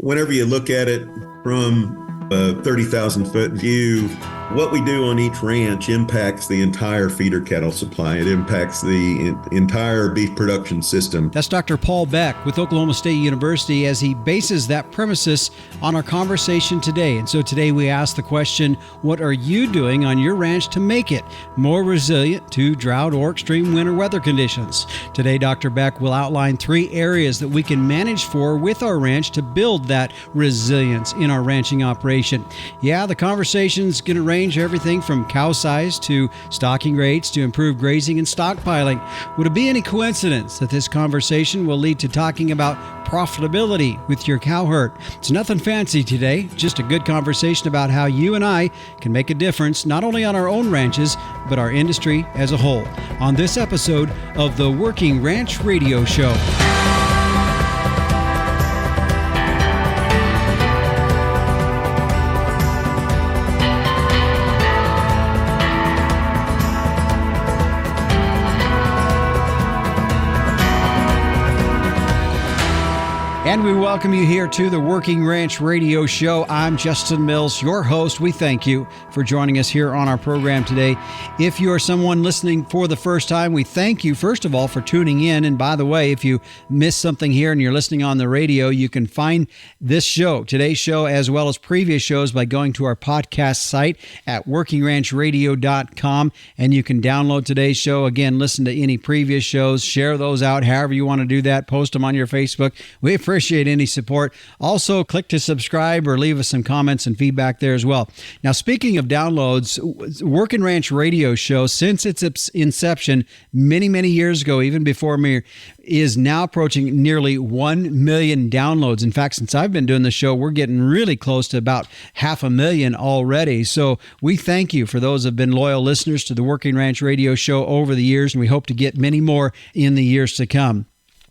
whenever you look at it from a 30,000 foot view, what we do on each ranch impacts the entire feeder cattle supply. It impacts the entire beef production system. That's Dr. Paul Beck with Oklahoma State University as he bases that premises on our conversation today. And so today we ask the question, what are you doing on your ranch to make it more resilient to drought or extreme winter weather conditions? Today, Dr. Beck will outline 3 areas that we can manage for with our ranch to build that resilience in our ranching operation. Yeah, the conversation's going to range everything from cow size to stocking rates to improved grazing and stockpiling. Would it be any coincidence that this conversation will lead to talking about profitability with your cow herd? It's nothing fancy today, just a good conversation about how you and I can make a difference not only on our own ranches, but our industry as a whole. On this episode of the Working Ranch Radio Show. And we welcome you here to the Working Ranch Radio Show. I'm Justin Mills, your host. We thank you for joining us here on our program today. If you are someone listening for the first time, we thank you, first of all, for tuning in. And by the way, if you missed something here and you're listening on the radio, you can find this show, today's show, as well as previous shows by going to our podcast site at workingranchradio.com. And you can download today's show. Again, listen to any previous shows, share those out, however you want to do that. Post them on your Facebook. We appreciate any support. Also, click to subscribe or leave us some comments and feedback there as well. Now, speaking of downloads, Working Ranch Radio Show, since its inception many, many years ago, even before me, is now approaching nearly 1 million downloads. In fact, since I've been doing the show, we're getting really close to about 500,000 already. So we thank you for those who have been loyal listeners to the Working Ranch Radio Show over the years, and we hope to get many more in the years to come.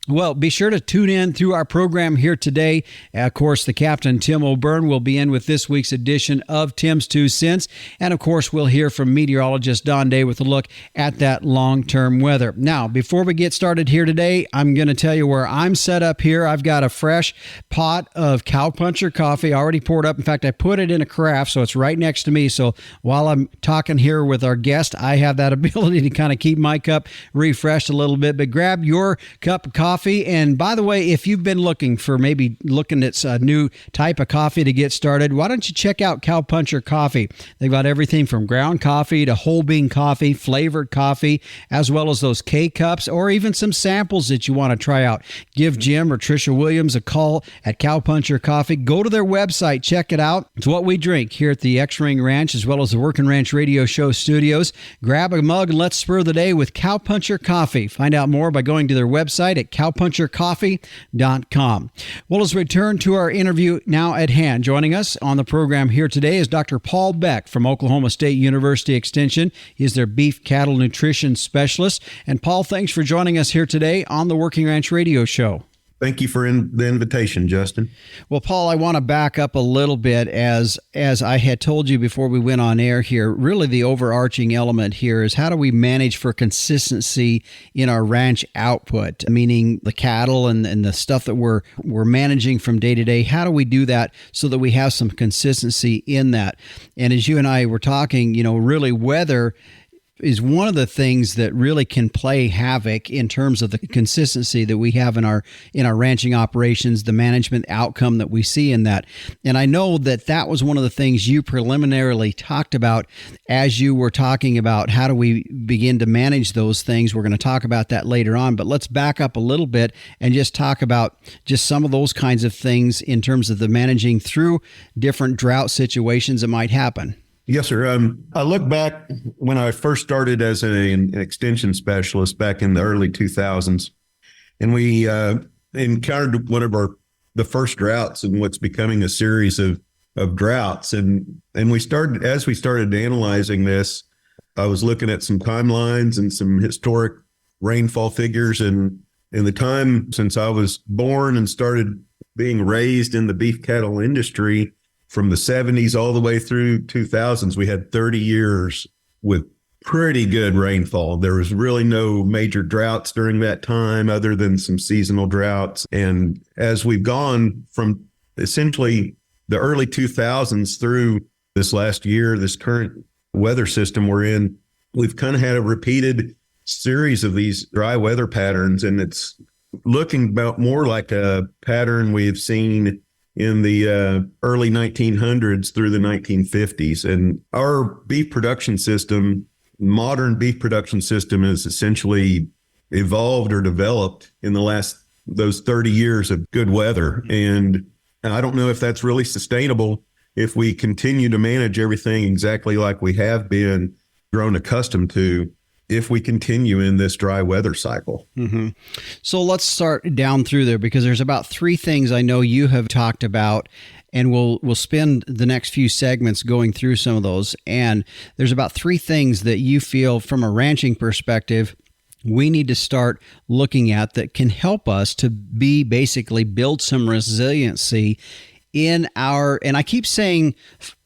Well, be sure to tune in through our program here today. Of course, the Captain Tim O'Byrne will be in with this week's edition of Tim's 2 Cents. And of course, we'll hear from meteorologist Don Day with a look at that long-term weather. Now, before we get started here today, I'm going to tell you where I'm set up here. I've got a fresh pot of Cowpuncher coffee already poured up. In fact, I put it in a carafe, so it's right next to me. So while I'm talking here with our guest, I have that ability to kind of keep my cup refreshed a little bit. But grab your cup of coffee. And by the way, if you've been looking at a new type of coffee to get started, why don't you check out Cowpuncher Coffee? They've got everything from ground coffee to whole bean coffee, flavored coffee, as well as those K-Cups or even some samples that you want to try out. Give Jim or Trisha Williams a call at Cowpuncher Coffee. Go to their website, check it out. It's what we drink here at the X-Ring Ranch as well as the Working Ranch Radio Show studios. Grab a mug and let's spur the day with Cowpuncher Coffee. Find out more by going to their website at cowpunchercoffee.com. Well, as we return to our interview now at hand, joining us on the program here today is Dr. Paul Beck from Oklahoma State University Extension. He is their beef cattle nutrition specialist. And Paul, thanks for joining us here today on the Working Ranch Radio Show. Thank you for the invitation, Justin. Well, Paul, I want to back up a little bit. As I had told you before we went on air here, really the overarching element here is how do we manage for consistency in our ranch output, meaning the cattle and the stuff that we're managing from day to day. How do we do that so that we have some consistency in that? And as you and I were talking, really weather is one of the things that really can play havoc in terms of the consistency that we have in our ranching operations, the management outcome that we see in that. And I know that was one of the things you preliminarily talked about as you were talking about how do we begin to manage those things. We're going to talk about that later on, but let's back up a little bit and just talk about just some of those kinds of things in terms of the managing through different drought situations that might happen. Yes, sir. I look back when I first started as an extension specialist back in the early 2000s, and we encountered one of the first droughts in what's becoming a series of droughts. And we started analyzing this, I was looking at some timelines and some historic rainfall figures. And in the time since I was born and started being raised in the beef cattle industry, from the 70s all the way through 2000s, we had 30 years with pretty good rainfall. There was really no major droughts during that time other than some seasonal droughts. And as we've gone from essentially the early 2000s through this last year, this current weather system we're in, we've kind of had a repeated series of these dry weather patterns, and it's looking about more like a pattern we've seen in the early 1900s through the 1950s. And our beef production system, modern beef production system, is essentially evolved or developed in the last those 30 years of good weather. And I don't know if that's really sustainable if we continue to manage everything exactly like we have been grown accustomed to, if we continue in this dry weather cycle. Mm-hmm. So let's start down through there, because there's about three things I know you have talked about, and we'll spend the next few segments going through some of those. And there's about three things that you feel from a ranching perspective we need to start looking at that can help us to basically build some resiliency in our, and I keep saying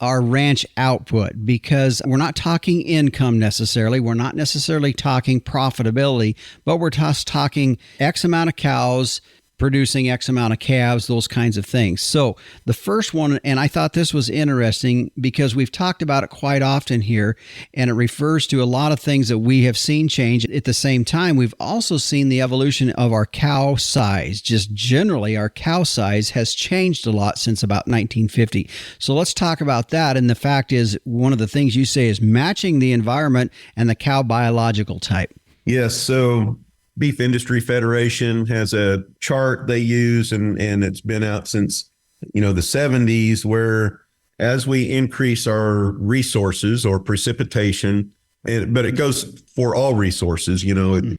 our ranch output, because we're not talking income necessarily. We're not necessarily talking profitability, but we're just talking X amount of cows producing X amount of calves, those kinds of things. So the first one, and I thought this was interesting because we've talked about it quite often here, and it refers to a lot of things that we have seen change. At the same time, we've also seen the evolution of our cow size. Just generally, our cow size has changed a lot since about 1950. So let's talk about that. And the fact is, one of the things you say is matching the environment and the cow biological type. Yes. So Beef Industry Federation has a chart they use, and it's been out since, the 70s, where as we increase our resources or precipitation, but it goes for all resources,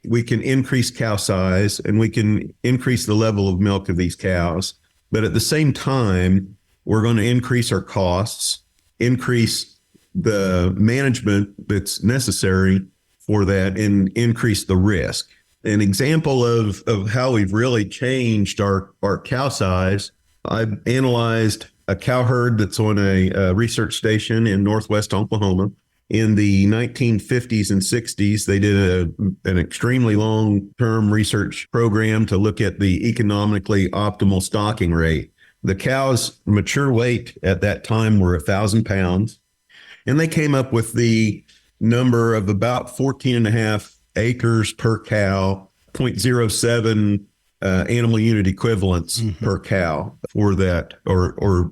we can increase cow size and we can increase the level of milk of these cows. But at the same time, we're going to increase our costs, increase the management that's necessary for that, and increase the risk. An example of how we've really changed our cow size, I've analyzed a cow herd that's on a research station in northwest Oklahoma. In the 1950s and 60s, they did an extremely long-term research program to look at the economically optimal stocking rate. The cow's mature weight at that time were 1,000 pounds, and they came up with the number of about 14 and a half acres per cow, 0.07 animal unit equivalents per cow for that, or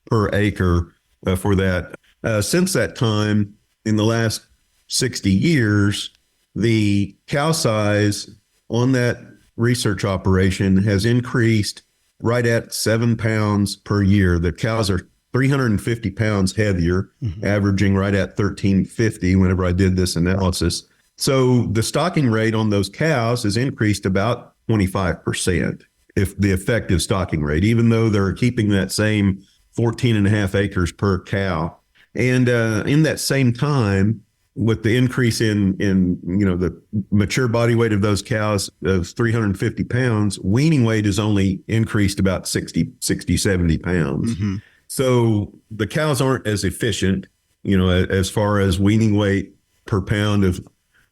per acre for that. Since that time, in the last 60 years, the cow size on that research operation has increased right at 7 pounds per year. The cows are 350 pounds heavier, averaging right at 1350 whenever I did this analysis. So the stocking rate on those cows has increased about 25%, if the effective stocking rate, even though they're keeping that same 14 and a half acres per cow. And in that same time, with the increase in the mature body weight of those cows of 350 pounds, weaning weight has only increased about 60, 70 pounds. Mm-hmm. So the cows aren't as efficient, as far as weaning weight per pound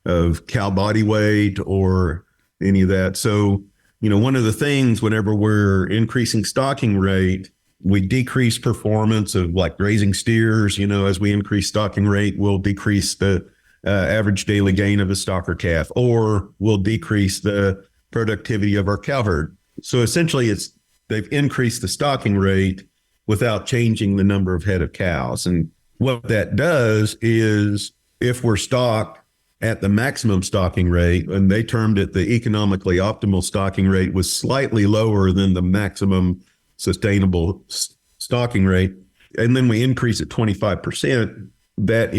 of cow body weight or any of that. So, one of the things whenever we're increasing stocking rate, we decrease performance of like grazing steers. As we increase stocking rate, we'll decrease the average daily gain of a stocker calf, or we'll decrease the productivity of our cow herd. So essentially they've increased the stocking rate without changing the number of head of cows. And what that does is, if we're stocked at the maximum stocking rate, and they termed it the economically optimal stocking rate, was slightly lower than the maximum sustainable stocking rate, and then we increase it 25%, that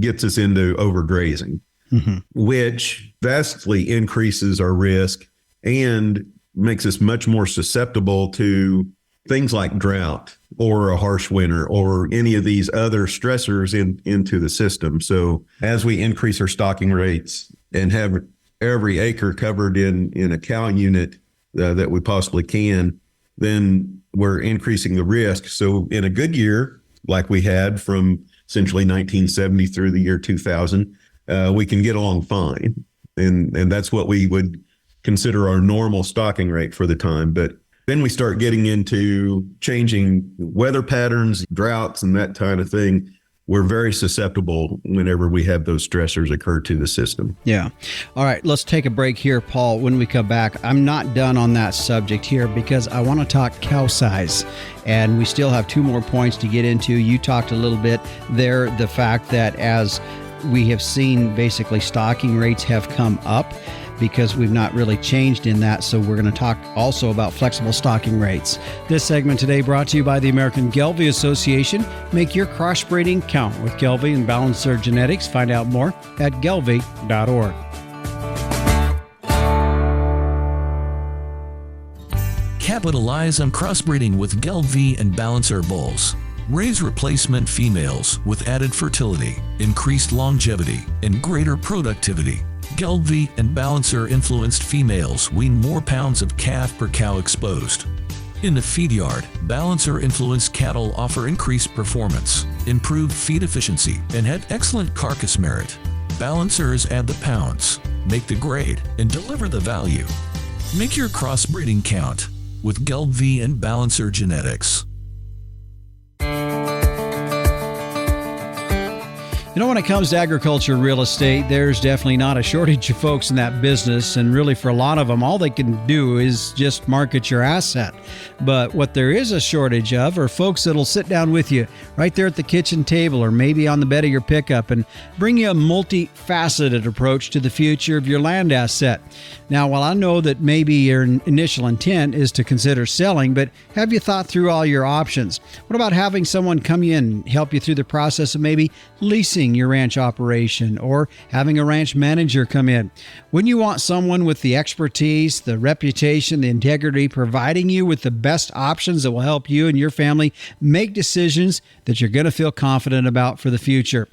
gets us into overgrazing, which vastly increases our risk and makes us much more susceptible to things like drought or a harsh winter or any of these other stressors into the system. So as we increase our stocking rates and have every acre covered in a cow unit that we possibly can, then we're increasing the risk. So in a good year, like we had from essentially 1970 through the year 2000, we can get along fine. And that's what we would consider our normal stocking rate for the time. But Then we start getting into changing weather patterns, droughts, and that kind of thing. We're very susceptible whenever we have those stressors occur to the system. Yeah. All right, let's take a break here, Paul. When we come back, I'm not done on that subject here because I want to talk cow size. And we still have 2 more points to get into. You talked a little bit there, the fact that as we have seen, basically stocking rates have come up because we've not really changed in that. So we're going to talk also about flexible stocking rates. This segment today brought to you by the American Gelbvieh Association. Make your crossbreeding count with Gelbvieh and Balancer Genetics. Find out more at gelbvieh.org. Capitalize on crossbreeding with Gelbvieh and Balancer bulls. Raise replacement females with added fertility, increased longevity, and greater productivity. Gelbvieh and Balancer influenced females wean more pounds of calf per cow exposed. In the feed yard, Balancer influenced cattle offer increased performance, improved feed efficiency, and have excellent carcass merit. Balancers add the pounds, make the grade, and deliver the value. Make your crossbreeding count with Gelbvieh and Balancer Genetics. You know, when it comes to agriculture real estate, there's definitely not a shortage of folks in that business. And really, for a lot of them, all they can do is just market your asset. But what there is a shortage of are folks that'll sit down with you right there at the kitchen table or maybe on the bed of your pickup and bring you a multifaceted approach to the future of your land asset. Now, while I know that maybe your initial intent is to consider selling, but have you thought through all your options? What about having someone come in and help you through the process of maybe leasing your ranch operation or having a ranch manager come in? Wouldn't you want someone with the expertise, the reputation, the integrity, providing you with the best options that will help you and your family make decisions that you're going to feel confident about for the future?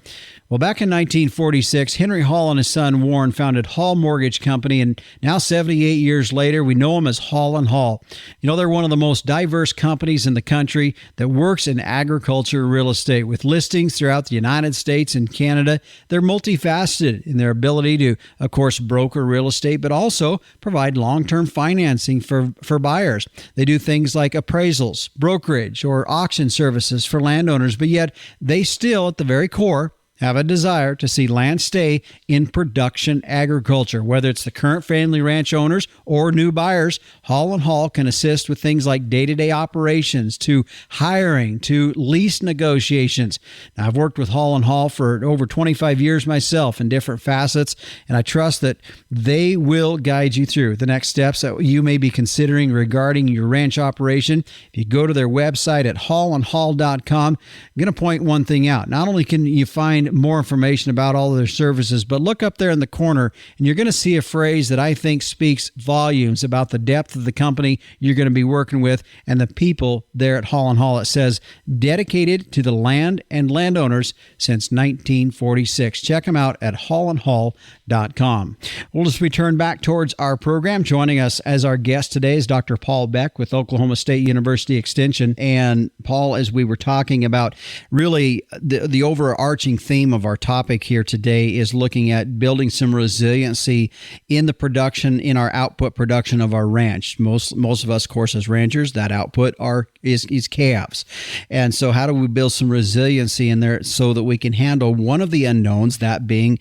Well, back in 1946, Henry Hall and his son Warren founded Hall Mortgage Company, and now 78 years later, we know them as Hall and Hall. You know, they're one of the most diverse companies in the country that works in agriculture real estate with listings throughout the United States and Canada. They're multifaceted in their ability to, of course, broker real estate, but also provide long-term financing for buyers. They do things like appraisals, brokerage, or auction services for landowners, but yet they still, at the very core, have a desire to see land stay in production agriculture. Whether it's the current family ranch owners or new buyers, Hall and Hall can assist with things like day-to-day operations to hiring to lease negotiations. Now, I've worked with Hall and Hall for over 25 years myself in different facets, and I trust that they will guide you through the next steps that you may be considering regarding your ranch operation. If you go to their website at hallandhall.com, I'm going to point one thing out. Not only can you find more information about all of their services, but look up there in the corner and you're going to see a phrase that I think speaks volumes about the depth of the company you're going to be working with and the people there at Hall and Hall. It says dedicated to the land and landowners since 1946. Check them out at hallandhall.com. Well, as we turn back towards our program, joining us as our guest today is Dr. Paul Beck with Oklahoma State University Extension. And Paul, as we were talking about really the overarching theme of our topic here today is looking at building some resiliency in the production, in our output production of our ranch. Most of us, of course, as ranchers, that output is calves. And so how do we build some resiliency in there so that we can handle one of the unknowns, that being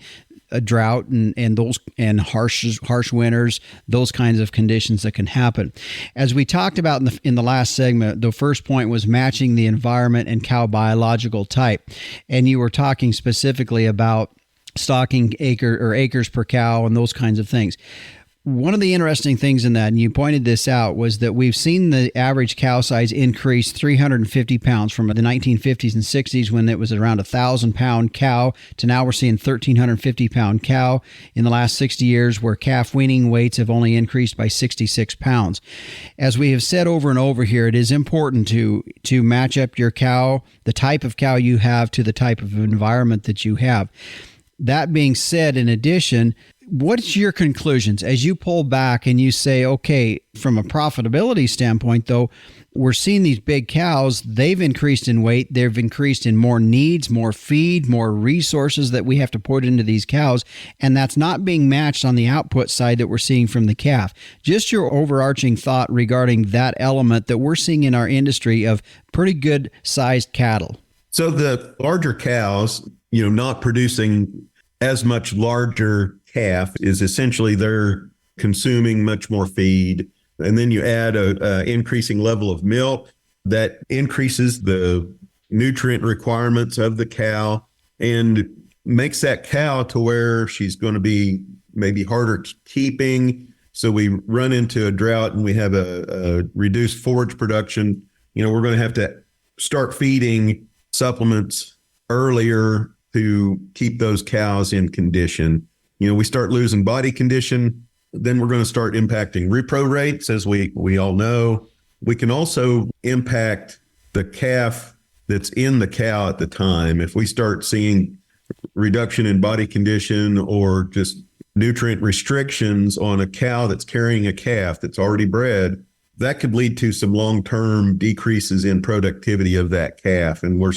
a drought and those and harsh winters, those kinds of conditions that can happen. As we talked about in the last segment, the first point was matching the environment and cow biological type, and you were talking specifically about stocking acres per cow and those kinds of things. One of the interesting things in that, and you pointed this out, was that we've seen the average cow size increase 350 pounds from the 1950s and 60s when it was around 1,000-pound cow to now we're seeing 1,350-pound cow in the last 60 years, where calf weaning weights have only increased by 66 pounds. As we have said over and over here, it is important to match up your cow, the type of cow you have, to the type of environment that you have. That being said, in addition, What's your conclusions as you pull back and you say, okay, from a profitability standpoint, though, we're seeing these big cows, they've increased in weight, they've increased in more needs, more feed, more resources that we have to put into these cows, and that's not being matched on the output side that we're seeing from the calf. Just your overarching thought regarding that element that we're seeing in our industry of pretty good sized cattle. So the larger cows, not producing as much larger calf is essentially they're consuming much more feed. And then you add a increasing level of milk that increases the nutrient requirements of the cow and makes that cow to where she's going to be maybe harder keeping. So we run into a drought and we have a reduced forage production. We're going to have to start feeding supplements earlier to keep those cows in condition. We start losing body condition, then we're going to start impacting repro rates, as we all know. We can also impact the calf that's in the cow at the time. If we start seeing reduction in body condition or just nutrient restrictions on a cow that's carrying a calf that's already bred, that could lead to some long-term decreases in productivity of that calf. And we're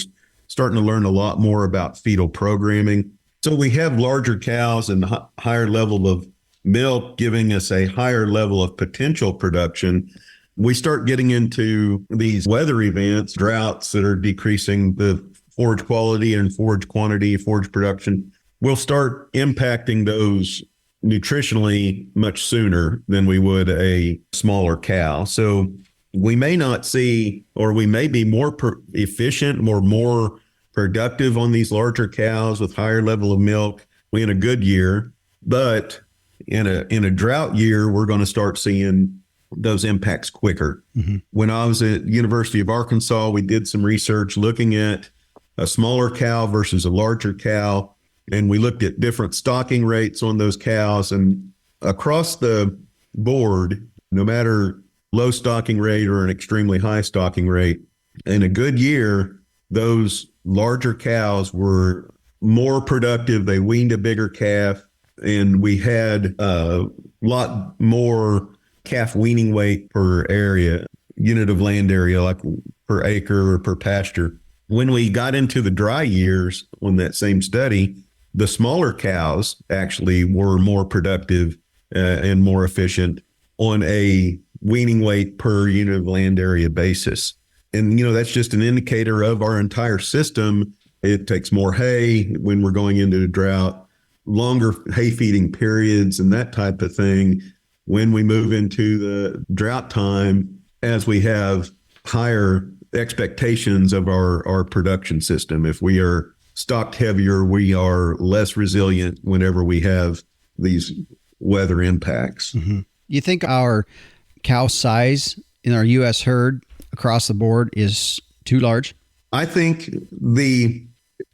starting to learn a lot more about fetal programming. So we have larger cows and higher level of milk giving us a higher level of potential production. We start getting into these weather events, droughts that are decreasing the forage quality and forage quantity, forage production. We'll start impacting those nutritionally much sooner than we would a smaller cow. So we may not see, or we may be more efficient or more productive on these larger cows with higher level of milk in a good year. But in a drought year, we're going to start seeing those impacts quicker. Mm-hmm. When I was at University of Arkansas, we did some research looking at a smaller cow versus a larger cow. And we looked at different stocking rates on those cows, and across the board, no matter low stocking rate or an extremely high stocking rate, in a good year, those larger cows were more productive. They weaned a bigger calf, and we had a lot more calf weaning weight per area, unit of land area, like per acre or per pasture. When we got into the dry years on that same study, the smaller cows actually were more productive and more efficient on a weaning weight per unit of land area basis. And, that's just an indicator of our entire system. It takes more hay when we're going into a drought, longer hay feeding periods and that type of thing. When we move into the drought time, as we have higher expectations of our production system, if we are stocked heavier, we are less resilient whenever we have these weather impacts. Mm-hmm. You think our cow size in our U.S. herd across the board is too large? I think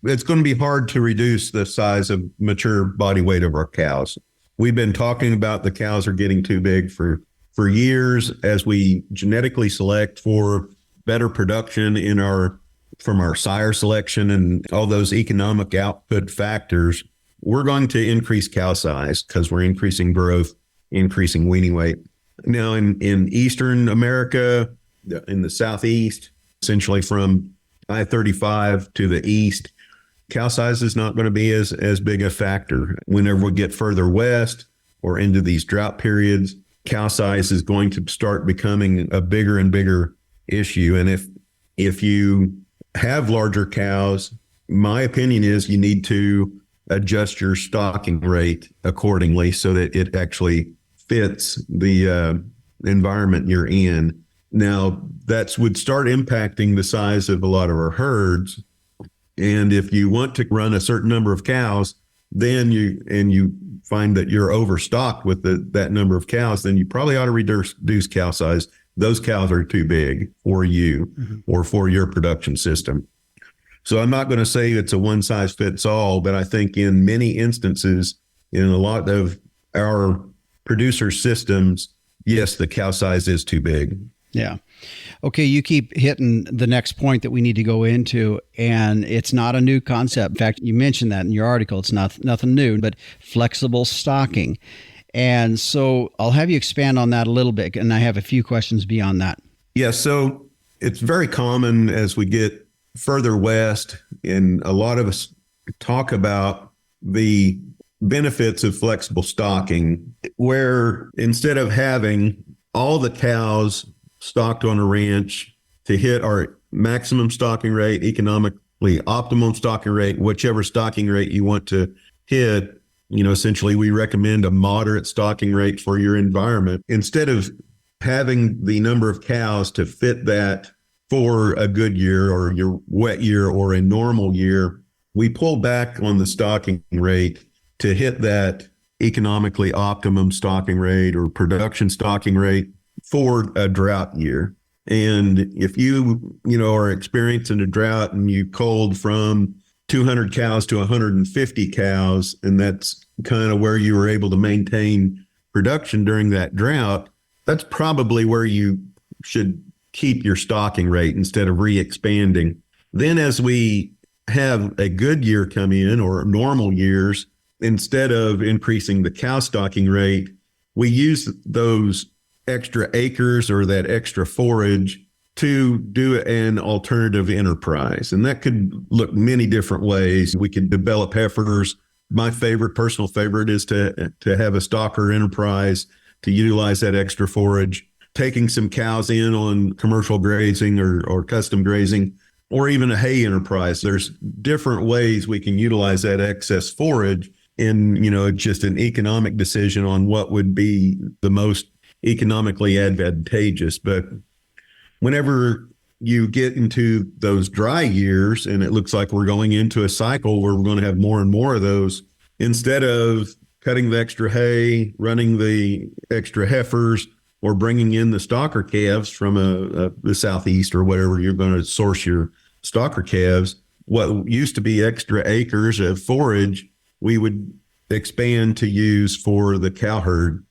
it's going to be hard to reduce the size of mature body weight of our cows. We've been talking about the cows are getting too big for years as we genetically select for better production from our sire selection and all those economic output factors. We're going to increase cow size because we're increasing growth, increasing weaning weight. Now in Eastern America, in the Southeast, essentially from I-35 to the east, cow size is not going to be as big a factor. Whenever we get further west or into these drought periods, cow size is going to start becoming a bigger and bigger issue. And if you have larger cows, my opinion is you need to adjust your stocking rate accordingly so that it actually fits the environment you're in. Now, that would start impacting the size of a lot of our herds. And if you want to run a certain number of cows, then you find that you're overstocked with that number of cows, then you probably ought to reduce cow size. Those cows are too big for you or for your production system. So I'm not going to say it's a one size fits all, but I think in many instances, in a lot of our producer systems, yes, the cow size is too big. Yeah. Okay, you keep hitting the next point that we need to go into, and it's not a new concept. In fact, you mentioned that in your article. It's nothing new, but flexible stocking. And so I'll have you expand on that a little bit, and I have a few questions beyond that. Yeah, so it's very common as we get further west, and a lot of us talk about the benefits of flexible stocking, where instead of having all the cows stocked on a ranch to hit our maximum stocking rate, economically optimum stocking rate, whichever stocking rate you want to hit, essentially we recommend a moderate stocking rate for your environment. Instead of having the number of cows to fit that for a good year or your wet year or a normal year, we pull back on the stocking rate to hit that economically optimum stocking rate or production stocking rate for a drought year. And if you are experiencing a drought and you culled from 200 cows to 150 cows, and that's kind of where you were able to maintain production during that drought, that's probably where you should keep your stocking rate instead of re-expanding. Then as we have a good year come in or normal years, instead of increasing the cow stocking rate, we use those extra acres or that extra forage to do an alternative enterprise. And that could look many different ways. We could develop heifers. My personal favorite is to have a stocker enterprise to utilize that extra forage, taking some cows in on commercial grazing or custom grazing, or even a hay enterprise. There's different ways we can utilize that excess forage in, just an economic decision on what would be the most economically advantageous. But whenever you get into those dry years, and it looks like we're going into a cycle where we're going to have more and more of those, instead of cutting the extra hay, running the extra heifers, or bringing in the stalker calves from the southeast or whatever you're going to source your stalker calves, what used to be extra acres of forage, we would expand to use for the cow herd.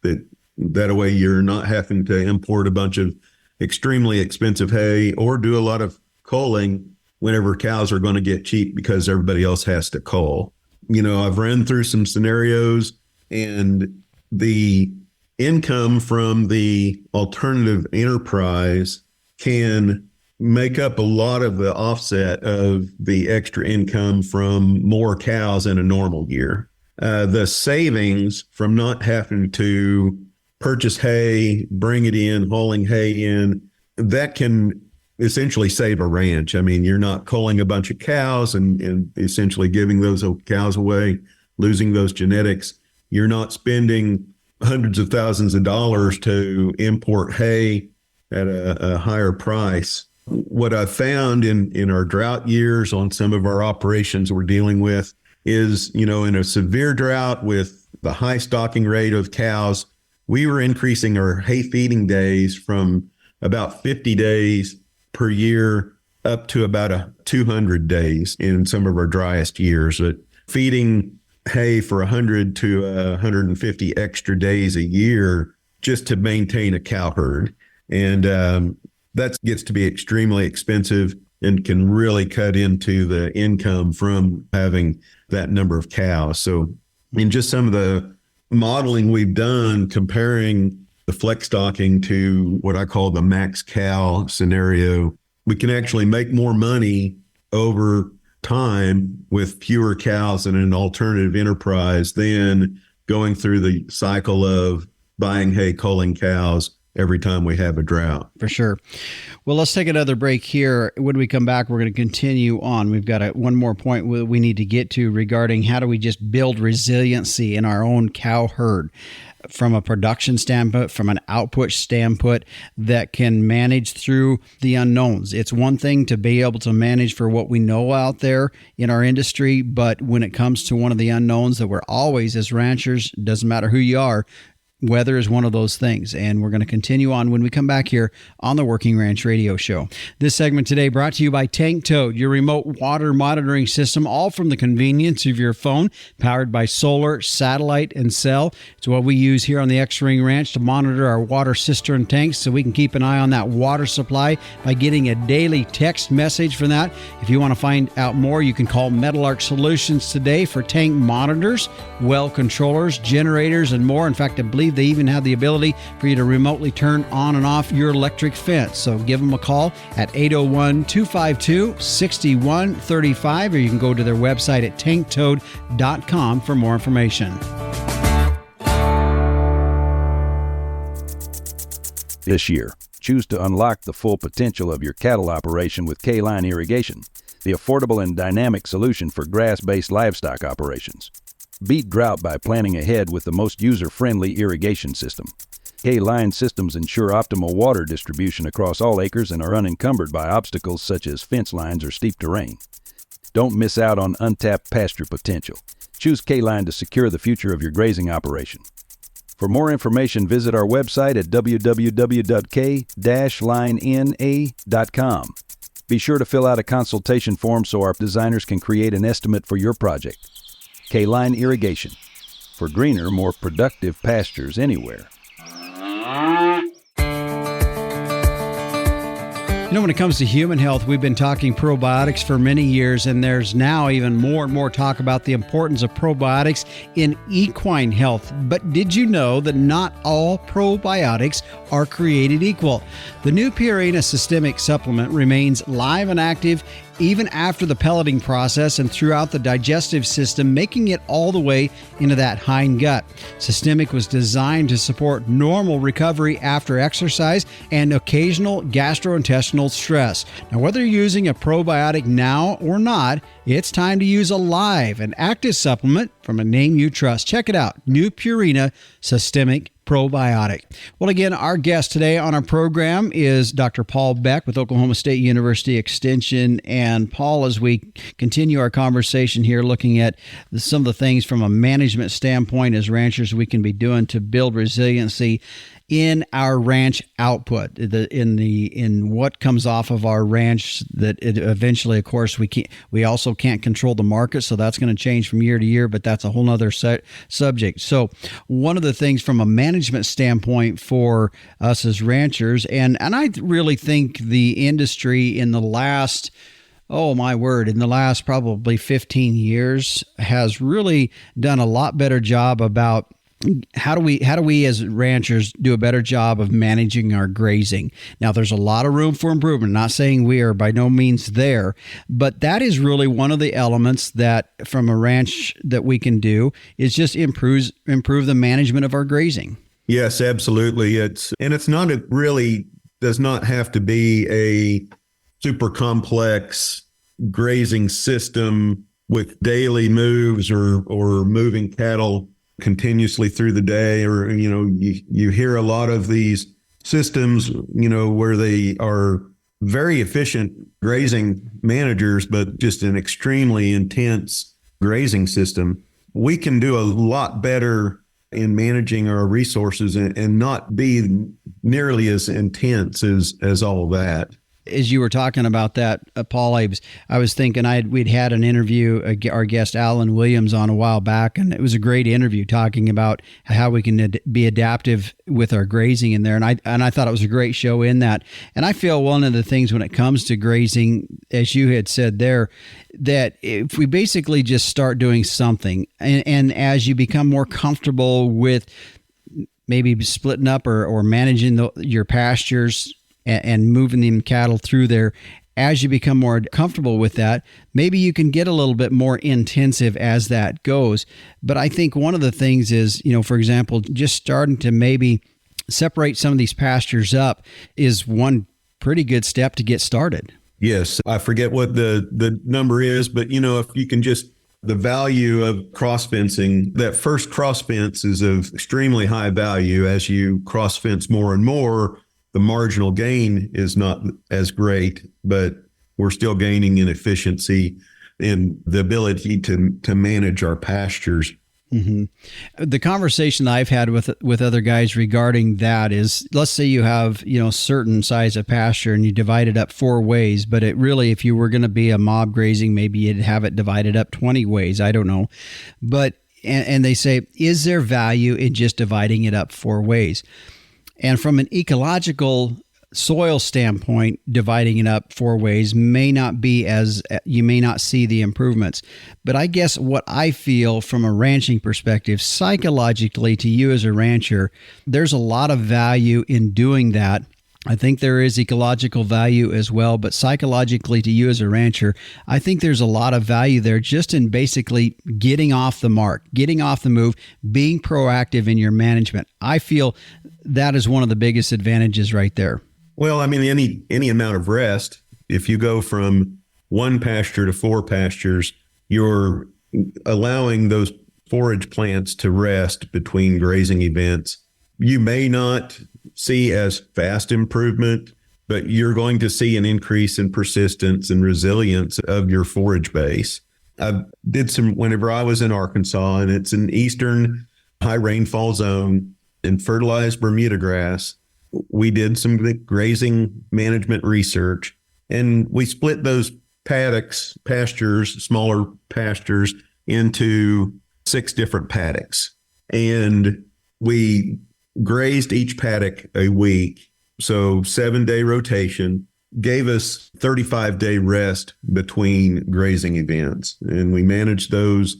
That way you're not having to import a bunch of extremely expensive hay or do a lot of culling whenever cows are going to get cheap because everybody else has to cull. I've run through some scenarios, and the income from the alternative enterprise can make up a lot of the offset of the extra income from more cows in a normal year. The savings from not having to purchase hay, bring it in, hauling hay in, that can essentially save a ranch. I mean, you're not culling a bunch of cows and essentially giving those cows away, losing those genetics. You're not spending hundreds of thousands of dollars to import hay at a higher price. What I found in our drought years on some of our operations we're dealing with is, in a severe drought with the high stocking rate of cows, we were increasing our hay feeding days from about 50 days per year up to about 200 days in some of our driest years. But feeding hay for 100 to 150 extra days a year just to maintain a cow herd. And that gets to be extremely expensive and can really cut into the income from having that number of cows. So in just some of the modeling we've done comparing the flex stocking to what I call the max cow scenario, we can actually make more money over time with fewer cows in an alternative enterprise than going through the cycle of buying hay, culling cows every time we have a drought. For sure. Well, let's take another break here. When we come back, we're going to continue on. We've got one more point we need to get to regarding how do we just build resiliency in our own cow herd from a production standpoint, from an output standpoint that can manage through the unknowns. It's one thing to be able to manage for what we know out there in our industry, but when it comes to one of the unknowns that we're always, as ranchers, doesn't matter who you are, weather is one of those things. And we're going to continue on when we come back here on the Working Ranch Radio Show. This segment today brought to you by Tank Toad, your remote water monitoring system, all from the convenience of your phone, powered by solar, satellite, and cell. It's what we use here on the X-Ring Ranch to monitor our water cistern tanks so we can keep an eye on that water supply by getting a daily text message from that. If you want to find out more, you can call Meadowlark Solutions today for tank monitors, well controllers, generators, and more. In fact, I believe they even have the ability for you to remotely turn on and off your electric fence. So give them a call at 801-252-6135, or you can go to their website at tanktoad.com for more information. This year, choose to unlock the full potential of your cattle operation with K-Line Irrigation, the affordable and dynamic solution for grass-based livestock operations. Beat drought by planning ahead with the most user-friendly irrigation system. K-Line systems ensure optimal water distribution across all acres and are unencumbered by obstacles such as fence lines or steep terrain. Don't miss out on untapped pasture potential. Choose K-Line to secure the future of your grazing operation. For more information, visit our website at www.k-linena.com. Be sure to fill out a consultation form so our designers can create an estimate for your project. K-Line Irrigation, for greener, more productive pastures anywhere. You know, when it comes to human health, we've been talking probiotics for many years, and there's now even more and more talk about the importance of probiotics in equine health. But did you know that not all probiotics are created equal? The new Purina Systemic supplement remains live and active even after the pelleting process and throughout the digestive system, making it all the way into that hind gut. Systemic was designed to support normal recovery after exercise and occasional gastrointestinal stress. Now, whether you're using a probiotic now or not, it's time to use a live and active supplement from a name you trust. Check it out, new Purina Systemic Probiotic. Well, again, our guest today on our program is Dr. Paul Beck with Oklahoma State University Extension. And Paul, as we continue our conversation here, looking at some of the things from a management standpoint as ranchers we can be doing to build resiliency in our ranch output, in what comes off of our ranch, that it eventually, of course, we also can't control the market, so that's going to change from year to year, but that's a whole nother subject. So one of the things from a management standpoint for us as ranchers, and I really think the industry in the last probably 15 years has really done a lot better job about how do we as ranchers do a better job of managing our grazing? Now, there's a lot of room for improvement. Not saying we are by no means there, but that is really one of the elements that from a ranch that we can do is just improve the management of our grazing. Yes, absolutely. It's not, it really does not have to be a super complex grazing system with daily moves or moving cattle continuously through the day, or you hear a lot of these systems where they are very efficient grazing managers, but just an extremely intense grazing system. We can do a lot better in managing our resources and not be nearly as intense as all that. As you were talking about that, Paul, I was thinking we'd had an interview, our guest Alan Williams on a while back, and it was a great interview talking about how we can be adaptive with our grazing in there. And I thought it was a great show in that. And I feel one of the things when it comes to grazing, as you had said there, that if we basically just start doing something, and as you become more comfortable with maybe splitting up or managing your pastures and moving them cattle through there, as you become more comfortable with that, maybe you can get a little bit more intensive as that goes. But I think one of the things is, for example, just starting to maybe separate some of these pastures up is one pretty good step to get started. Yes, I forget what the number is, but if you can just, the value of cross fencing, that first cross fence is of extremely high value. As you cross fence more and more, the marginal gain is not as great, but we're still gaining in efficiency and the ability to manage our pastures. hmm The conversation that I've had with other guys regarding that is, let's say you have, certain size of pasture and you divide it up 4 ways, but it really, if you were going to be a mob grazing, maybe you'd have it divided up 20 ways. I don't know. But, and they say, is there value in just dividing it up 4 ways? And from an ecological soil standpoint, dividing it up 4 ways may not be as, you may not see the improvements. But I guess what I feel from a ranching perspective, psychologically to you as a rancher, there's a lot of value in doing that. I think there is ecological value as well, but psychologically to you as a rancher, I think there's a lot of value there just in basically getting off the mark, getting off the move, being proactive in your management. I feel that is one of the biggest advantages right there. Well, I mean, any amount of rest, if you go from 1 pasture to 4 pastures, you're allowing those forage plants to rest between grazing events. You may not see as fast improvement, but you're going to see an increase in persistence and resilience of your forage base. I did some whenever I was in Arkansas, and it's an eastern high rainfall zone, and fertilized Bermuda grass. We did some grazing management research, and we split those pastures, smaller pastures, into 6 different paddocks. And we grazed each paddock a week. So 7-day rotation gave us 35-day rest between grazing events. And we managed those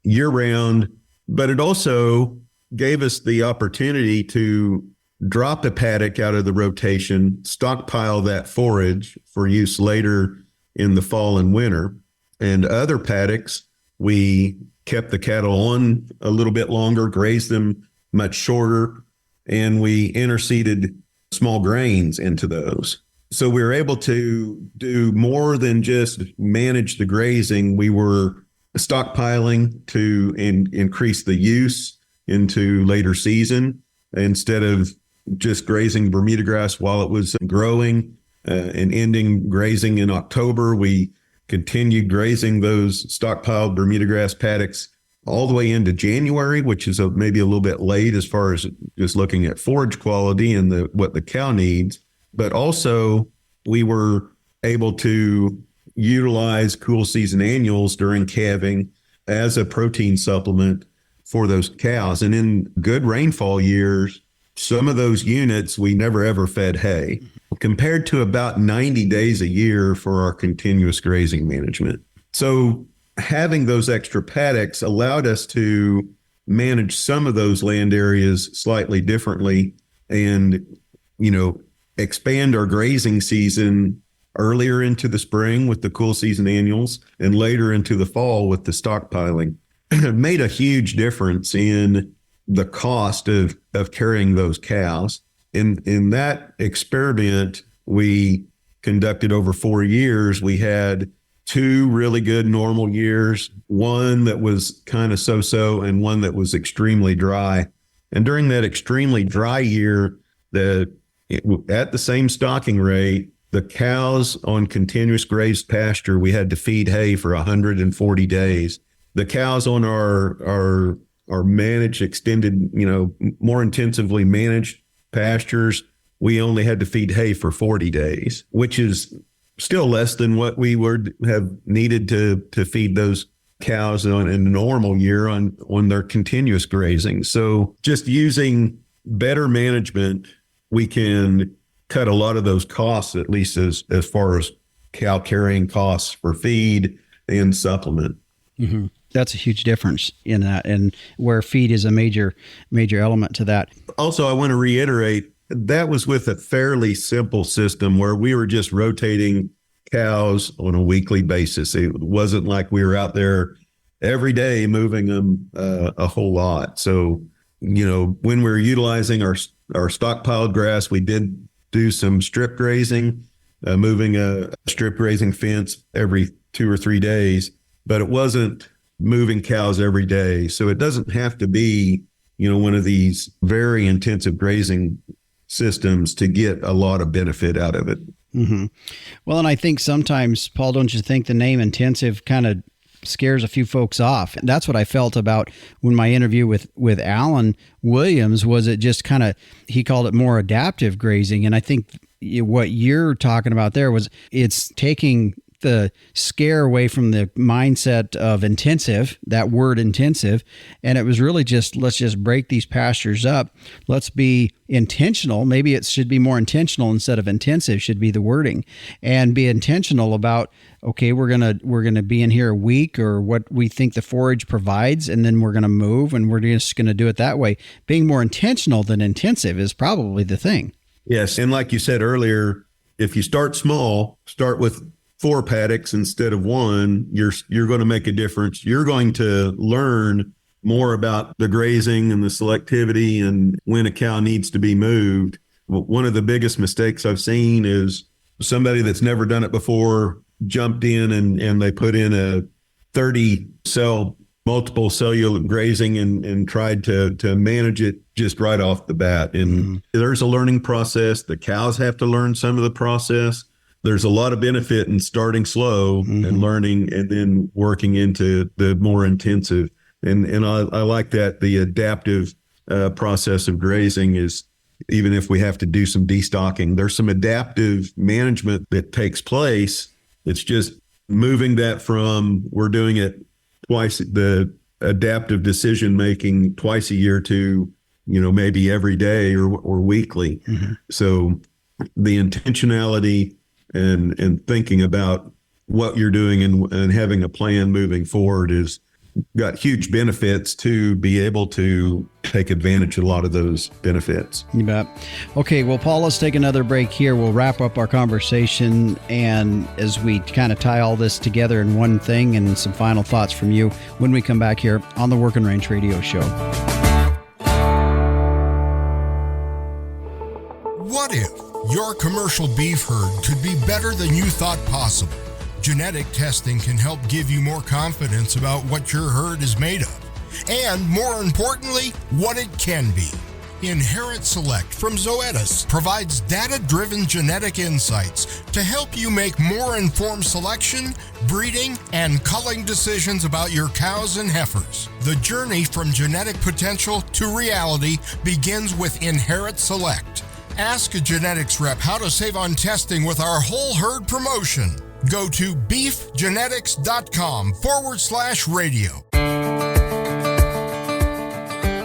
year round, but it also gave us the opportunity to drop a paddock out of the rotation, stockpile that forage for use later in the fall and winter. And other paddocks, we kept the cattle on a little bit longer, grazed them much shorter, and we interseeded small grains into those. So we were able to do more than just manage the grazing. We were stockpiling to increase the use into later season instead of just grazing Bermuda grass while it was growing and ending grazing in October. We continued grazing those stockpiled Bermuda grass paddocks all the way into January, which is maybe a little bit late as far as just looking at forage quality and what the cow needs. But also we were able to utilize cool season annuals during calving as a protein supplement for those cows. And in good rainfall years, some of those units, we never ever fed hay, compared to about 90 days a year for our continuous grazing management. So having those extra paddocks allowed us to manage some of those land areas slightly differently and, expand our grazing season earlier into the spring with the cool season annuals and later into the fall with the stockpiling. It made a huge difference in the cost of carrying those cows. In that experiment we conducted over 4 years, we had 2 really good normal years, one that was kind of so-so and one that was extremely dry. And during that extremely dry year, at the same stocking rate, the cows on continuous grazed pasture, we had to feed hay for 140 days. The cows on our managed, extended, more intensively managed pastures, we only had to feed hay for 40 days, which is still less than what we would have needed to feed those cows in a normal year on their continuous grazing. So just using better management, we can cut a lot of those costs, at least as far as cow carrying costs for feed and supplement. Mm-hmm. That's a huge difference in that, and where feed is a major element to that. Also, I want to reiterate, that was with a fairly simple system where we were just rotating cows on a weekly basis. It wasn't like we were out there every day moving them a whole lot. So, when we were utilizing our stockpiled grass, we did do some strip grazing, moving a strip grazing fence every 2 or 3 days, but it wasn't moving cows every day. So it doesn't have to be, one of these very intensive grazing systems to get a lot of benefit out of it. Mm-hmm. Well, and I think sometimes, Paul, don't you think the name intensive kind of scares a few folks off. And that's what I felt about when my interview with Alan Williams was. It just kind of, he called it more adaptive grazing. And I think what you're talking about there was it's taking the scare away from the mindset of intensive, that word intensive. And it was really just, let's just break these pastures up. Let's be intentional. Maybe it should be more intentional instead of intensive should be the wording, and be intentional about, okay, we're going to be in here a week or what we think the forage provides. And then we're going to move and we're just going to do it that way. Being more intentional than intensive is probably the thing. Yes. And like you said earlier, if you start small, start with 4 paddocks instead of 1, you're going to make a difference. You're going to learn more about the grazing and the selectivity and when a cow needs to be moved. One of the biggest mistakes I've seen is somebody that's never done it before jumped in and they put in a 30 cell multiple cellular grazing and tried to manage it just right off the bat. And there's a learning process. The cows have to learn some of the process. There's a lot of benefit in starting slow and learning and then working into the more intensive. And I like that the adaptive process of grazing is, even if we have to do some destocking, there's some adaptive management that takes place. It's just moving that from we're doing it twice, the adaptive decision making twice a year to, maybe every day or weekly. So the intentionality and thinking about what you're doing and having a plan moving forward is got huge benefits to be able to take advantage of a lot of those benefits. You bet. Okay, well, Paul, let's take another break here. We'll wrap up our conversation, and as we kind of tie all this together in one thing, and some final thoughts from you when we come back here on the Working Ranch Radio Show. What if your commercial beef herd could be better than you thought possible? Genetic testing can help give you more confidence about what your herd is made of, and more importantly, what it can be. Inherit Select from Zoetis provides data-driven genetic insights to help you make more informed selection, breeding, and culling decisions about your cows and heifers. The journey from genetic potential to reality begins with Inherit Select. Ask a genetics rep how to save on testing with our whole herd promotion. Go to beefgenetics.com/radio.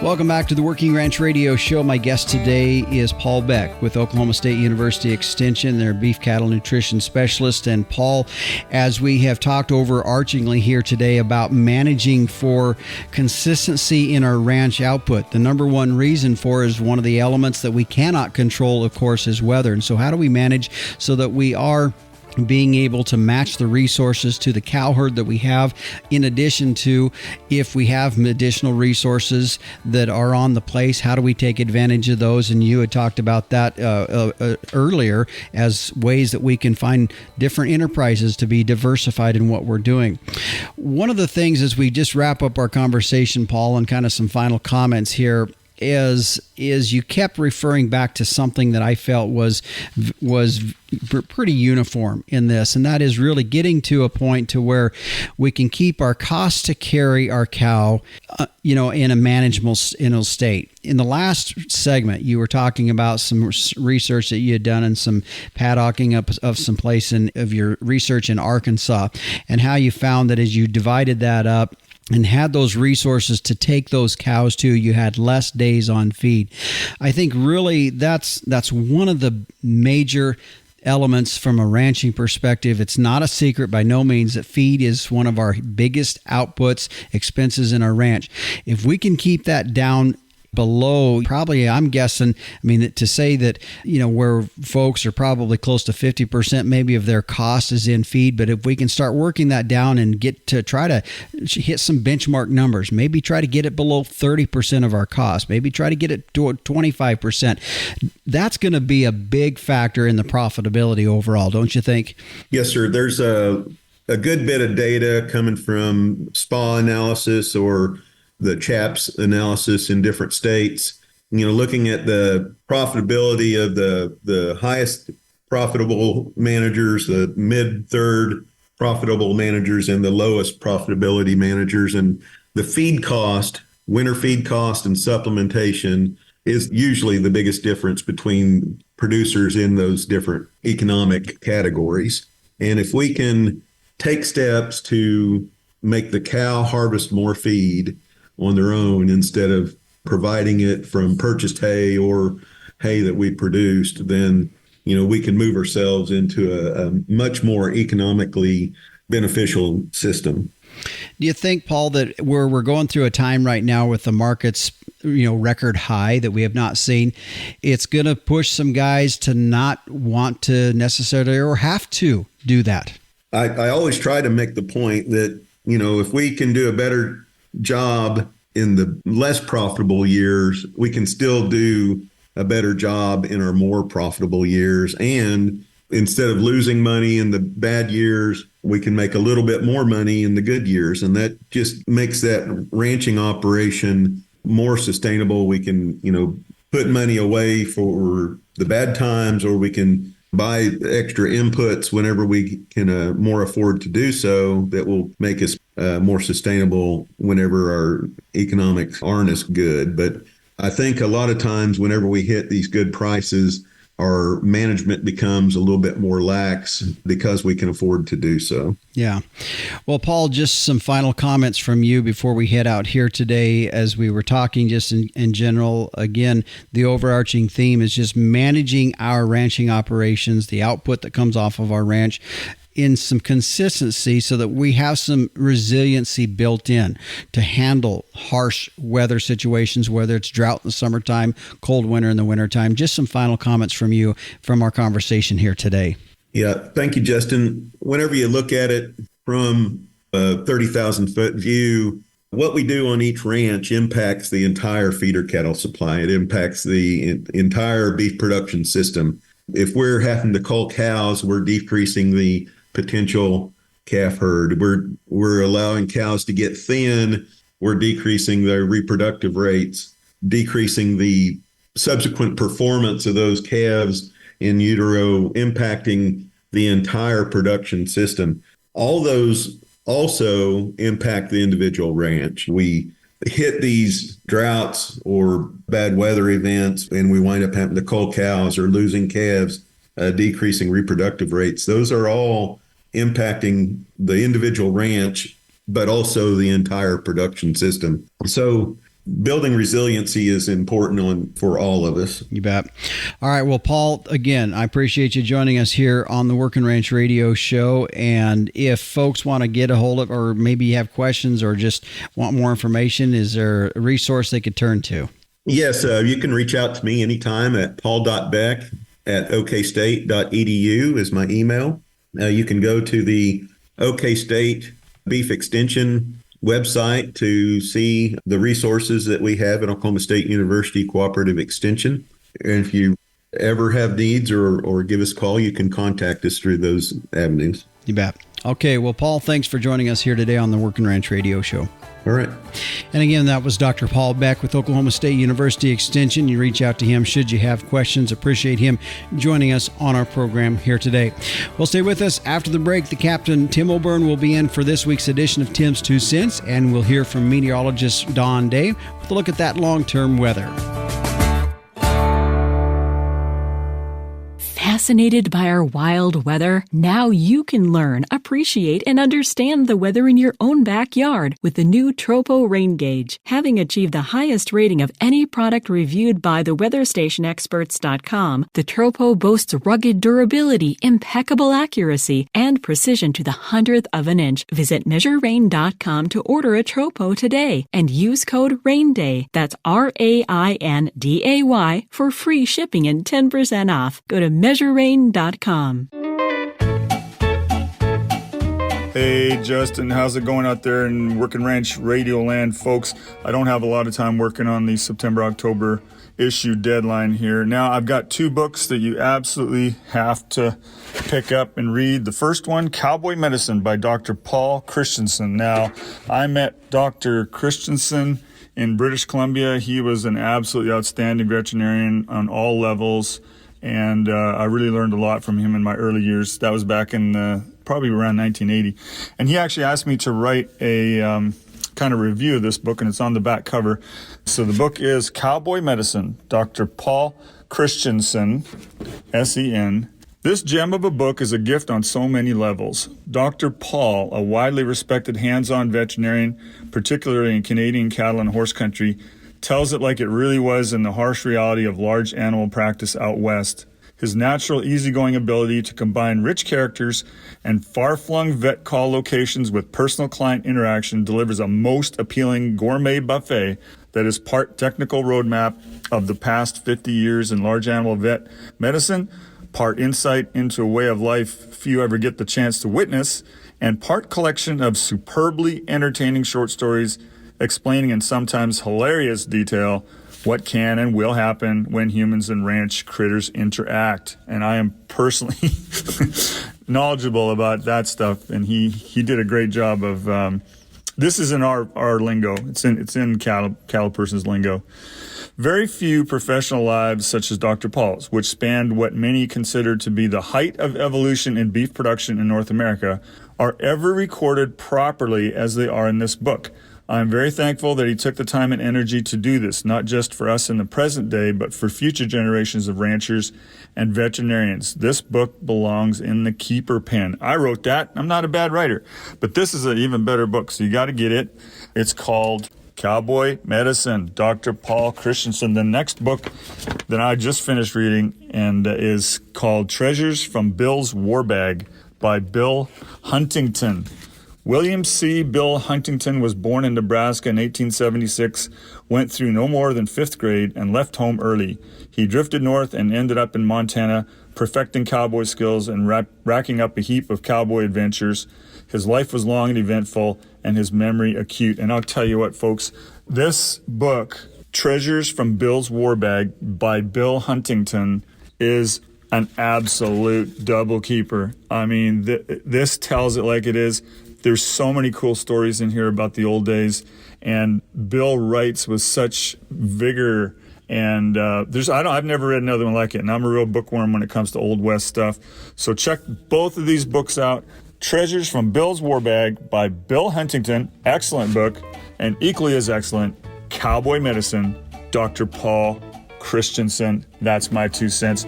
Welcome back to the Working Ranch Radio Show. My guest today is Paul Beck with Oklahoma State University Extension. They're beef cattle nutrition specialist. And Paul, as we have talked overarchingly here today about managing for consistency in our ranch output, the number one reason for is one of the elements that we cannot control, of course, is weather. And so how do we manage so that we are being able to match the resources to the cow herd that we have, in addition to, if we have additional resources that are on the place, how do we take advantage of those? And you had talked about that earlier as ways that we can find different enterprises to be diversified in what we're doing. One of the things as we just wrap up our conversation, Paul, and kind of some final comments here, is you kept referring back to something that I felt was pretty uniform in this, and that is really getting to a point to where we can keep our cost to carry our cow, in a manageable state. In the last segment, you were talking about some research that you had done and some paddocking up of some place of your research in Arkansas, and how you found that as you divided that up and had those resources to take those cows to, you had less days on feed. I think really that's one of the major elements from a ranching perspective. It's not a secret by no means that feed is one of our biggest outputs, expenses in our ranch. If we can keep that down below, probably, I'm guessing, to say that, where folks are probably close to 50% maybe of their cost is in feed, but if we can start working that down and get to try to hit some benchmark numbers, maybe try to get it below 30% of our cost, maybe try to get it to 25%, that's going to be a big factor in the profitability overall, don't you think? Yes, sir. There's a good bit of data coming from SPA analysis or the CHAPS analysis in different states, looking at the profitability of the highest profitable managers, the mid third profitable managers and the lowest profitability managers. And the feed cost, winter feed cost and supplementation is usually the biggest difference between producers in those different economic categories. And if we can take steps to make the cow harvest more feed on their own instead of providing it from purchased hay or hay that we produced, then we can move ourselves into a much more economically beneficial system. Do you think, Paul, that we're going through a time right now with the markets, record high that we have not seen, it's going to push some guys to not want to necessarily or have to do that? I always try to make the point that, if we can do a better job in the less profitable years, we can still do a better job in our more profitable years. And instead of losing money in the bad years, we can make a little bit more money in the good years. And that just makes that ranching operation more sustainable. We can, put money away for the bad times, or we can buy extra inputs whenever we can more afford to do so, that will make us more sustainable whenever our economics aren't as good. But I think a lot of times whenever we hit these good prices, our management becomes a little bit more lax because we can afford to do so. Yeah. Well, Paul, just some final comments from you before we head out here today. As we were talking just in general, again, the overarching theme is just managing our ranching operations, the output that comes off of our ranch, in some consistency so that we have some resiliency built in to handle harsh weather situations, whether it's drought in the summertime, cold winter in the wintertime. Just some final comments from you from our conversation here today. Yeah, thank you, Justin. Whenever you look at it from a 30,000 foot view, what we do on each ranch impacts the entire feeder cattle supply. It impacts the entire beef production system. If we're having to cull cows, we're decreasing the potential calf herd. We're allowing cows to get thin. We're decreasing their reproductive rates, decreasing the subsequent performance of those calves in utero, impacting the entire production system. All those also impact the individual ranch. We hit these droughts or bad weather events, and we wind up having to cull cows or losing calves, decreasing reproductive rates. Those are all impacting the individual ranch, but also the entire production system. So building resiliency is important for all of us. You bet. All right. Well, Paul, again, I appreciate you joining us here on the Working Ranch Radio Show. And if folks want to get a hold of, or maybe have questions or just want more information, is there a resource they could turn to? Yes, you can reach out to me anytime at paul.beck@okstate.edu is my email. You can go to the OK State Beef Extension website to see the resources that we have at Oklahoma State University Cooperative Extension. And if you ever have needs or give us a call, you can contact us through those avenues. You bet. Okay. Well, Paul, thanks for joining us here today on the Working Ranch Radio Show. All right. And again, that was Dr. Paul Beck with Oklahoma State University Extension. You reach out to him should you have questions. Appreciate him joining us on our program here today. Well, stay with us. After the break, the Captain Tim O'Byrne will be in for this week's edition of Tim's 2 Cents, and we'll hear from meteorologist Don Day with a look at that long-term weather. Fascinated by our wild weather? Now you can learn, appreciate, and understand the weather in your own backyard with the new Tropo Rain Gauge. Having achieved the highest rating of any product reviewed by the weatherstationexperts.com, the Tropo boasts rugged durability, impeccable accuracy, and precision to the 100th of an inch. Visit measurerain.com to order a Tropo today and use code RAINDAY. That's RAINDAY for free shipping and 10% off. Go to measurerain.com. Hey, Justin, how's it going out there in Working Ranch Radio Land, folks? I don't have a lot of time working on the September-October issue deadline here. Now, I've got 2 books that you absolutely have to pick up and read. The first one, Cowboy Medicine by Dr. Paul Christensen. Now, I met Dr. Christensen in British Columbia. He was an absolutely outstanding veterinarian on all levels. And I really learned a lot from him in my early years. That was back in the probably around 1980. And he actually asked me to write a kind of review of this book, and it's on the back cover. So the book is Cowboy Medicine, Dr. Paul Christensen, S-E-N. This gem of a book is a gift on so many levels. Dr. Paul, a widely respected hands-on veterinarian, particularly in Canadian cattle and horse country, tells it like it really was in the harsh reality of large animal practice out west. His natural, easygoing ability to combine rich characters and far-flung vet call locations with personal client interaction delivers a most appealing gourmet buffet that is part technical roadmap of the past 50 years in large animal vet medicine, part insight into a way of life few ever get the chance to witness, and part collection of superbly entertaining short stories explaining in sometimes hilarious detail what can and will happen when humans and ranch critters interact. And I am personally knowledgeable about that stuff, and he did a great job of this is in our lingo. It's in cattle person's lingo. Very few professional lives such as Dr. Paul's, which spanned what many consider to be the height of evolution in beef production in North America, are ever recorded properly as they are in this book. I'm very thankful that he took the time and energy to do this, not just for us in the present day, but for future generations of ranchers and veterinarians. This book belongs in the keeper pen. I wrote that. I'm not a bad writer, but this is an even better book, so you got to get it. It's called Cowboy Medicine, Dr. Paul Christensen. The next book that I just finished reading and is called Treasures from Bill's War Bag by Bill Huntington. William C. Bill Huntington was born in Nebraska in 1876, went through no more than 5th grade, and left home early. He drifted north and ended up in Montana, perfecting cowboy skills and racking up a heap of cowboy adventures. His life was long and eventful, and his memory acute. And I'll tell you what, folks, this book, Treasures from Bill's War Bag by Bill Huntington, is an absolute double keeper. I mean, this tells it like it is. There's so many cool stories in here about the old days, and Bill writes with such vigor. And I've never read another one like it, and I'm a real bookworm when it comes to Old West stuff. So check both of these books out. Treasures from Bill's War Bag by Bill Huntington, excellent book, and equally as excellent, Cowboy Medicine, Dr. Paul Christensen. That's my 2 cents.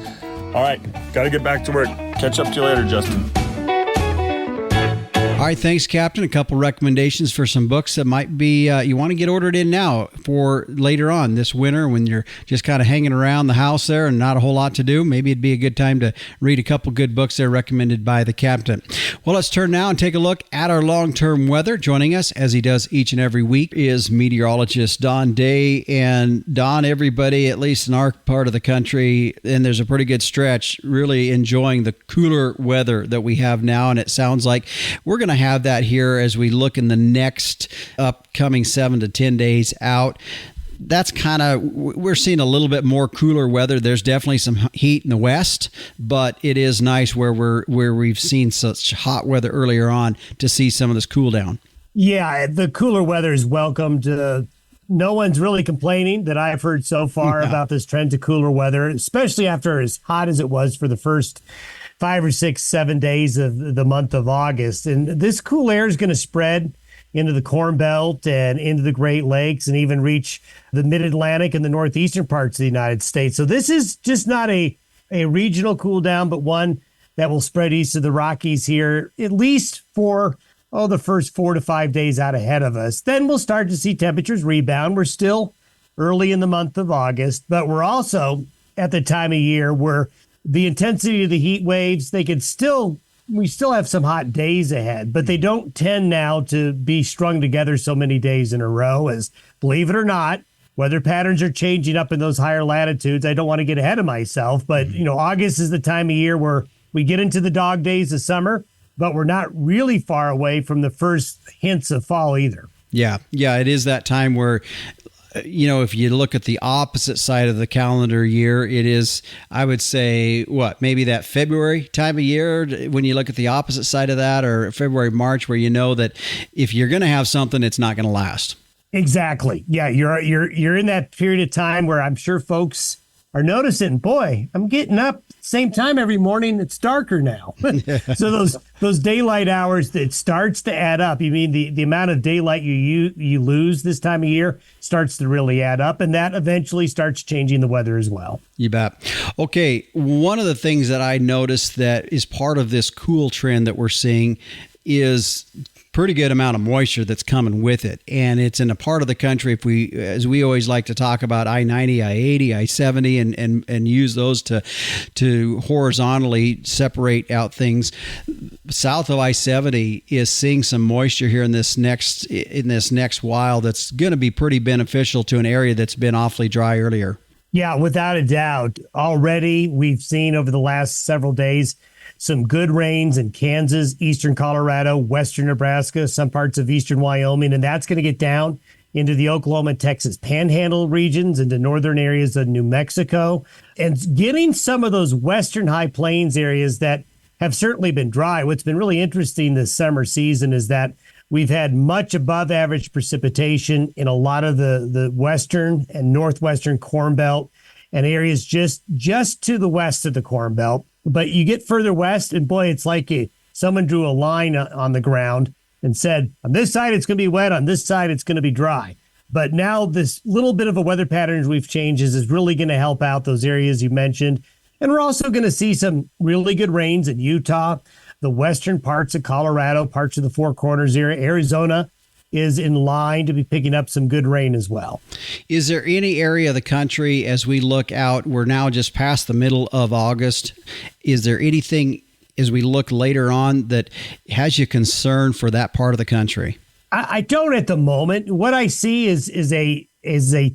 All right, got to get back to work. Catch up to you later, Justin. All right, thanks, Captain. A couple recommendations for some books that might be you want to get ordered in now for later on this winter when you're just kind of hanging around the house there and not a whole lot to do. Maybe it'd be a good time to read a couple good books there recommended by the Captain. Well, let's turn now and take a look at our long-term weather. Joining us, as he does each and every week, is meteorologist Don Day. And Don, everybody, at least in our part of the country, and there's a pretty good stretch, really enjoying the cooler weather that we have now. And it sounds like we're going to have that here as we look in the next upcoming 7 to 10 days out. That's kind of, we're seeing a little bit more cooler weather. There's definitely some heat in the west, but it is nice where we've seen such hot weather earlier on to see some of this cool down. Yeah, the cooler weather is welcomed. No one's really complaining that I've heard so far about this trend to cooler weather, especially after as hot as it was for the first 5 or 6, 7 days of the month of August. And this cool air is going to spread into the Corn Belt and into the Great Lakes and even reach the Mid-Atlantic and the northeastern parts of the United States. So this is just not a regional cool down, but one that will spread east of the Rockies here, at least for the first 4 to 5 days out ahead of us. Then we'll start to see temperatures rebound. We're still early in the month of August, but we're also at the time of year where the intensity of the heat waves, we still have some hot days ahead, but they don't tend now to be strung together so many days in a row as, believe it or not, weather patterns are changing up in those higher latitudes. I don't want to get ahead of myself, but August is the time of year where we get into the dog days of summer, but we're not really far away from the first hints of fall either. Yeah, it is that time where, if you look at the opposite side of the calendar year, it is, I would say, maybe that February time of year when you look at the opposite side of that, or February, March, where you know that if you're going to have something, it's not going to last. Exactly. Yeah, you're in that period of time where I'm sure folks are noticing, boy, I'm getting up same time every morning, it's darker now. So those daylight hours, it starts to add up. You mean the amount of daylight you lose this time of year starts to really add up, and that eventually starts changing the weather as well. You bet. Okay, one of the things that I noticed that is part of this cool trend that we're seeing is pretty good amount of moisture that's coming with it. And it's in a part of the country, as we always like to talk about, I-90, I-80, I-70, and use those to horizontally separate out things. South of I-70 is seeing some moisture here in this next while that's going to be pretty beneficial to an area that's been awfully dry earlier. Yeah, without a doubt. Already we've seen over the last several days some good rains in Kansas, eastern Colorado, western Nebraska, some parts of eastern Wyoming, and that's going to get down into the Oklahoma and Texas panhandle regions, into northern areas of New Mexico, and getting some of those western high plains areas that have certainly been dry. What's been really interesting this summer season is that we've had much above average precipitation in a lot of the western and northwestern Corn Belt and areas just to the west of the Corn Belt. But you get further west, and boy, it's like someone drew a line on the ground and said, on this side, it's going to be wet. On this side, it's going to be dry. But now this little bit of a weather pattern we've changed is really going to help out those areas you mentioned. And we're also going to see some really good rains in Utah, the western parts of Colorado, parts of the Four Corners area. Arizona is in line to be picking up some good rain as well. Is there any area of the country, as we look out, we're now just past the middle of August, is there anything as we look later on that has you concerned for that part of the country? I don't at the moment. What I see is a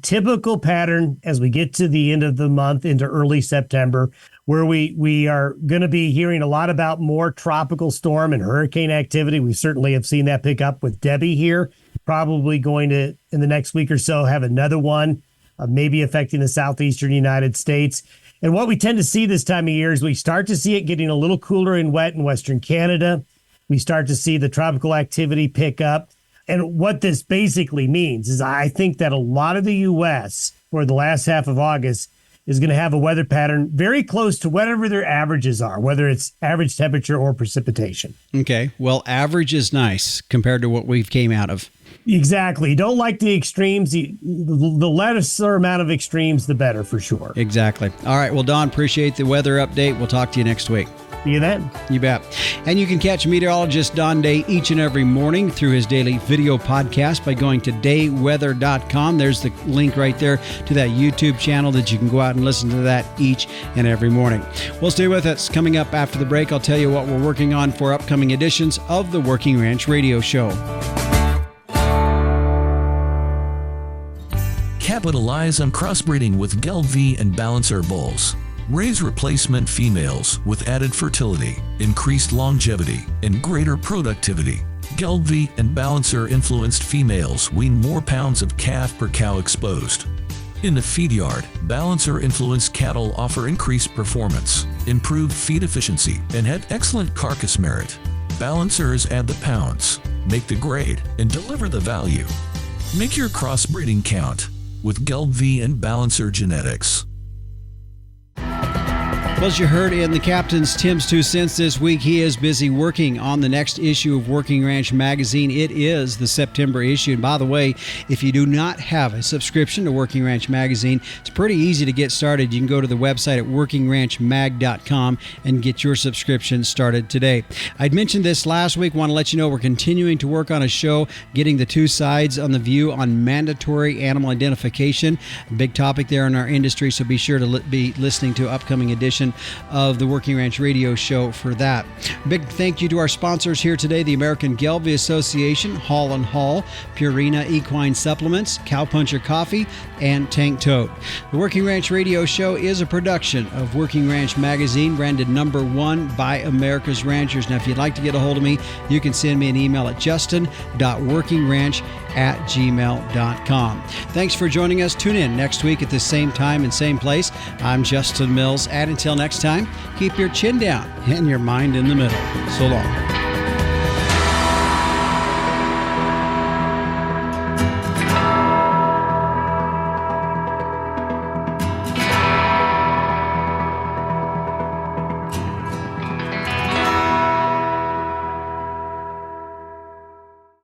typical pattern as we get to the end of the month into early September, where we are going to be hearing a lot about more tropical storm and hurricane activity. We certainly have seen that pick up with Debbie here. Probably going to, in the next week or so, have another one, maybe affecting the southeastern United States. And what we tend to see this time of year is we start to see it getting a little cooler and wet in Western Canada. We start to see the tropical activity pick up. And what this basically means is I think that a lot of the U.S. for the last half of August is going to have a weather pattern very close to whatever their averages are, whether it's average temperature or precipitation. Okay. Well, average is nice compared to what we've came out of. Exactly. You don't like the extremes. The lesser amount of extremes, the better for sure. Exactly. All right. Well, Don, appreciate the weather update. We'll talk to you next week. See you then. You bet. And you can catch meteorologist Don Day each and every morning through his daily video podcast by going to dayweather.com. There's the link right there to that YouTube channel that you can go out and listen to that each and every morning. Well, stay with us. Coming up after the break, I'll tell you what we're working on for upcoming editions of the Working Ranch Radio Show. Capitalize on crossbreeding with Gelb and Balancer bulls. Raise replacement females with added fertility, increased longevity, and greater productivity. Gelb and Balancer influenced females wean more pounds of calf per cow exposed. In the feed yard, Balancer influenced cattle offer increased performance, improved feed efficiency, and have excellent carcass merit. Balancers add the pounds, make the grade, and deliver the value. Make your crossbreeding count with Gelb and Balancer genetics. Well, as you heard in the Captain's Tim's 2 cents this week, he is busy working on the next issue of Working Ranch Magazine. It is the September issue. And by the way, if you do not have a subscription to Working Ranch Magazine, it's pretty easy to get started. You can go to the website at workingranchmag.com and get your subscription started today. I'd mentioned this last week. Want to let you know we're continuing to work on a show, getting the two sides on the view on mandatory animal identification. A big topic there in our industry, so be sure to be listening to upcoming edition of the Working Ranch Radio Show for that. Big thank you to our sponsors here today, the American Gelb Association, Hall & Hall, Purina Equine Supplements, Cowpuncher Coffee, and Tank Toad. The Working Ranch Radio Show is a production of Working Ranch Magazine, branded #1 by America's Ranchers. Now, if you'd like to get a hold of me, you can send me an email at justin.workingranch@gmail.com. Thanks for joining us. Tune in next week at the same time and same place. I'm Justin Mills, and until next time, keep your chin down and your mind in the middle. So long.